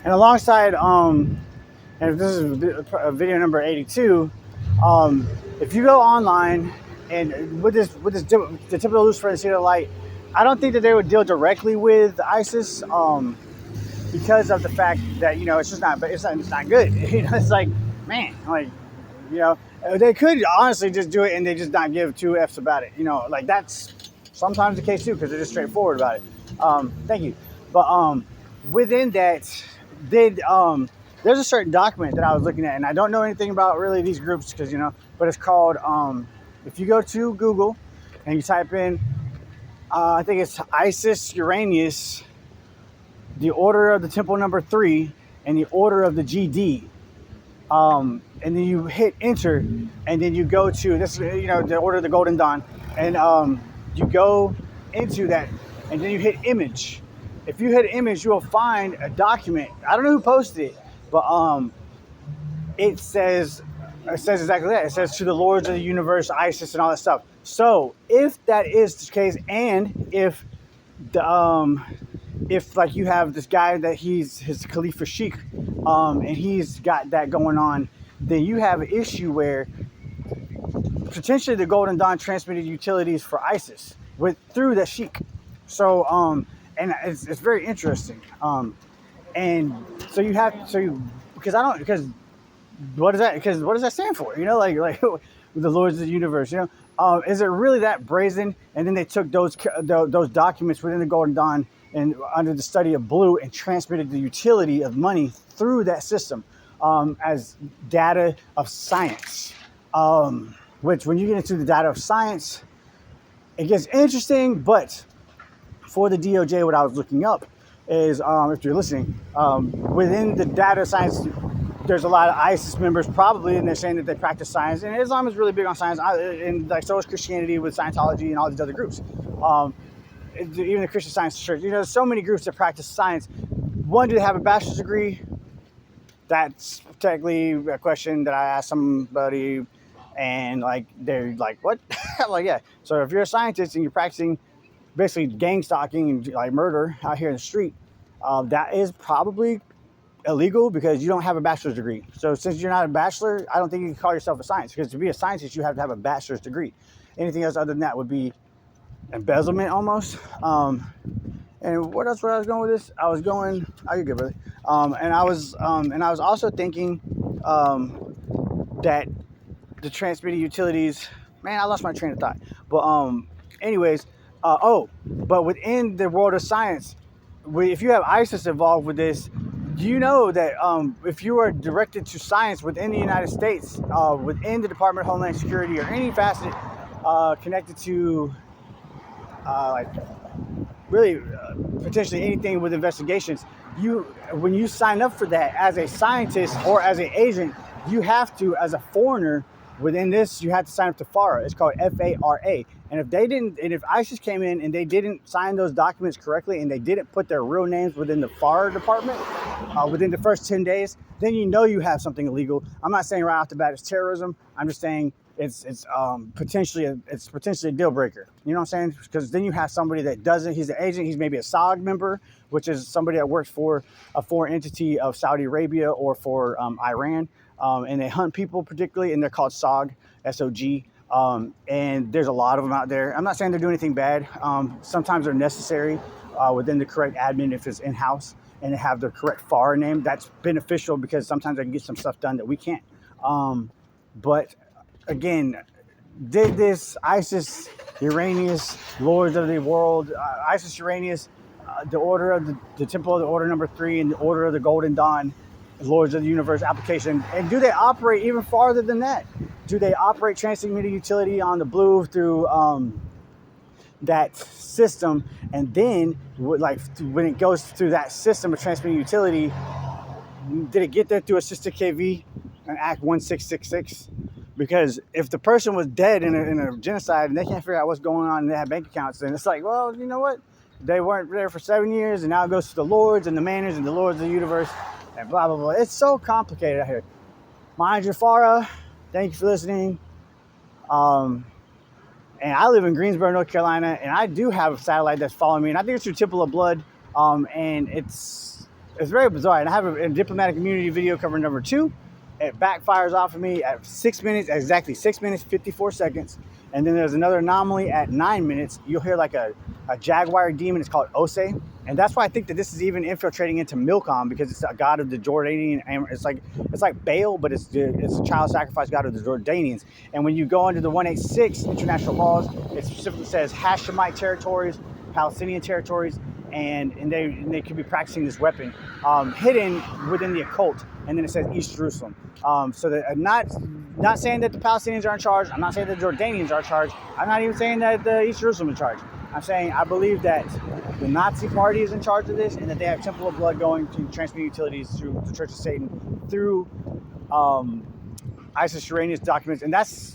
And alongside, and this is video number 82, if you go online and the typical Lucifer and light, I don't think that they would deal directly with ISIS, because of the fact that it's just not, but it's not good. It's like, man, like, you know, they could honestly just do it and they just not give two f's about it. Like that's sometimes the case too because they're just straightforward about it. Thank you, but within that, did there's a certain document that I was looking at, and I don't know anything about really these groups because but it's called if you go to Google and you type in I think it's ISIS Uranius, the Order of the Temple Number 3, and the Order of the GD. And then you hit enter, and then you go to this, the Order of the Golden Dawn, and you go into that, and then you hit image. If you hit image, you will find a document. I don't know who posted it, but it says exactly that. It says to the lords of the universe, ISIS, and all that stuff. So if that is the case, and if like you have this guy that he's his Khalifa Sheikh, and he's got that going on, then you have an issue where potentially the Golden Dawn transmitted utilities for ISIS through the Sheikh. So and it's very interesting. And so you have because what does that stand for? Like the Lords of the Universe. Is it really that brazen? And then they took those documents within the Golden Dawn and under the study of blue and transmitted the utility of money through that system as data of science. Which when you get into the data of science, it gets interesting. But for the DOJ, what I was looking up is, if you're listening, within the data science, there's a lot of ISIS members probably, and they're saying that they practice science. And Islam is really big on science, and like so is Christianity with Scientology and all these other groups. Even the Christian Science Church. There's so many groups that practice science. One, do they have a bachelor's degree? That's technically a question that I asked somebody, and like they're like, "What?" I'm like, yeah. So if you're a scientist and you're practicing basically gang stalking and like murder out here in the street, that is probably illegal because you don't have a bachelor's degree. So since you're not a bachelor, I don't think you can call yourself a scientist, because to be a scientist, you have to have a bachelor's degree. Anything else other than that would be embezzlement almost. And what else? Where I was going with this? Oh, you're good, brother. And I was also thinking that the transmitted utilities. Man, I lost my train of thought. But anyways, but within the world of science, if you have ISIS involved with this, do you know that if you are directed to science within the United States, within the Department of Homeland Security or any facet connected to like really potentially anything with investigations, when you sign up for that as a scientist or as an agent, you have to, as a foreigner within this, you have to sign up to FARA. It's called FARA. And if ISIS came in and they didn't sign those documents correctly and they didn't put their real names within the FARA department within the first 10 days, then you have something illegal. I'm not saying right off the bat it's terrorism. I'm just saying it's potentially a deal breaker. You know what I'm saying? Because then you have somebody that doesn't. He's an agent. He's maybe a SOG member, which is somebody that works for a foreign entity of Saudi Arabia or for Iran, and they hunt people particularly, and they're called SOG, SOG. And there's a lot of them out there. I'm not saying they're doing anything bad. Sometimes they're necessary within the correct admin if it's in-house and they have the correct FAR name. That's beneficial because sometimes they can get some stuff done that we can't. But again, did this ISIS Uranius, Lords of the World, ISIS Uranius, the Order of the Temple of the Order Number 3, and the Order of the Golden Dawn, Lords of the Universe application, and do they operate even farther than that? Do they operate transmitted utility on the blue through that system? And then, like when it goes through that system of transmitted utility, did it get there through a sister KV and Act 1666? Because if the person was dead in a genocide and they can't figure out what's going on and they have bank accounts, then it's like, well, you know what? They weren't there for 7 years, and now it goes to the Lords and the Manors and the Lords of the Universe and blah, blah, blah. It's so complicated out here. Mind your Farah. Thank you for listening. And I live in Greensboro, North Carolina, and I do have a satellite that's following me, and I think it's through Temple of Blood. And it's It's very bizarre. And I have a diplomatic immunity video covering number 2. It backfires off of me at 6 minutes, exactly 6 minutes, 54 seconds. And then there's another anomaly at 9 minutes. You'll hear like a jaguar demon. It's called Ose. And that's why I think that this is even infiltrating into Milcom, because it's a god of the Jordanian. It's like Baal, but it's a child sacrifice god of the Jordanians. And when you go under the 186 international laws, it specifically says Hashemite territories, Palestinian territories, and they could be practicing this weapon hidden within the occult. And then it says East Jerusalem. So that I'm not saying that the Palestinians are in charge. I'm not saying that the Jordanians are in charge. I'm not even saying that the East Jerusalem is in charge. I'm saying I believe that the Nazi Party is in charge of this, and that they have Temple of Blood going to transmit utilities through the Church of Satan, through ISIS Uranias documents, and that's